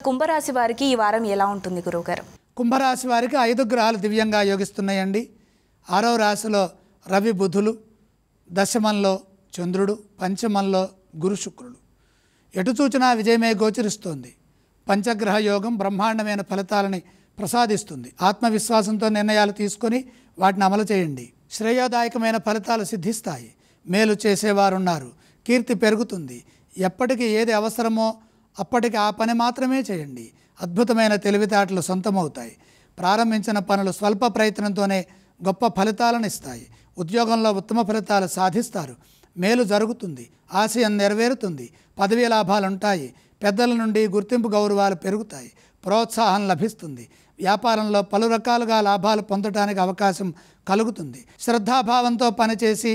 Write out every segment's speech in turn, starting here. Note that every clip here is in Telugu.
కుంభరాశి వారికి ఈ వారం ఎలా ఉంటుంది గురువుగారు? కుంభరాశి వారికి 5 గ్రహాలు దివ్యంగా యోగిస్తున్నాయండి. 6వ రాశిలో రవి బుధులు, దశమంలో చంద్రుడు, పంచమంలో గురు శుక్రుడు. ఎటు చూచినా విజయమే గోచరిస్తోంది. పంచగ్రహ యోగం బ్రహ్మాండమైన ఫలితాలని ప్రసాదిస్తుంది. ఆత్మవిశ్వాసంతో నిర్ణయాలు తీసుకొని వాటిని అమలు చేయండి. శ్రేయోదాయకమైన ఫలితాలు సిద్ధిస్తాయి. మేలు చేసేవారున్నారు. కీర్తి పెరుగుతుంది. ఎప్పటికి ఏది అవసరమో అప్పటికి ఆ పని మాత్రమే చేయండి. అద్భుతమైన తెలివితేటలు సొంతమవుతాయి. ప్రారంభించిన పనులు స్వల్ప ప్రయత్నంతోనే గొప్ప ఫలితాలను ఇస్తాయి. ఉద్యోగంలో ఉత్తమ ఫలితాలు సాధిస్తారు. మేలు జరుగుతుంది. ఆశయం నెరవేరుతుంది. పదవీ లాభాలుంటాయి. పెద్దల నుండి గుర్తింపు గౌరవాలు పెరుగుతాయి. ప్రోత్సాహం లభిస్తుంది. వ్యాపారంలో పలు రకాలుగా లాభాలు పొందడానికి అవకాశం కలుగుతుంది. శ్రద్ధాభావంతో పనిచేసి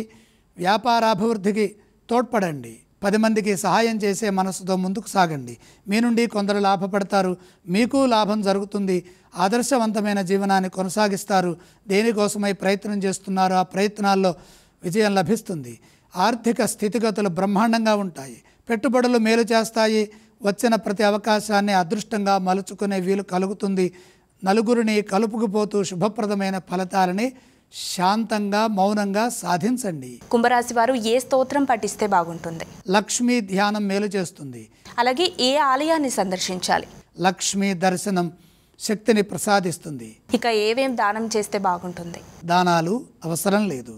వ్యాపారాభివృద్ధికి తోడ్పడండి. 10 మందికి సహాయం చేసే మనసుతో ముందుకు సాగండి. మీ నుండి కొందరు లాభపడతారు. మీకు లాభం జరుగుతుంది. ఆదర్శవంతమైన జీవనాన్ని కొనసాగిస్తారు. దేనికోసమై ప్రయత్నం చేస్తున్నారో ఆ ప్రయత్నాల్లో విజయం లభిస్తుంది. ఆర్థిక స్థితిగతులు బ్రహ్మాండంగా ఉంటాయి. పెట్టుబడులు మేలు చేస్తాయి. వచ్చిన ప్రతి అవకాశాన్ని అదృష్టంగా మలుచుకునే వీలు కలుగుతుంది. నలుగురిని కలుపుకుపోతూ శుభప్రదమైన ఫలితాలని శాంతంగా మౌనంగా సాధించండి. కుంభరాశి వారు ఏ స్తోత్రం పఠిస్తే బాగుంటుంది? లక్ష్మీ ధ్యానం మేలు చేస్తుంది. అలాగే ఏ ఆలయాన్ని సందర్శించాలి? లక్ష్మీ దర్శనం శక్తిని ప్రసాదిస్తుంది. ఇక ఏవేం దానం చేస్తే బాగుంటుంది? దానాలు అవసరం లేదు.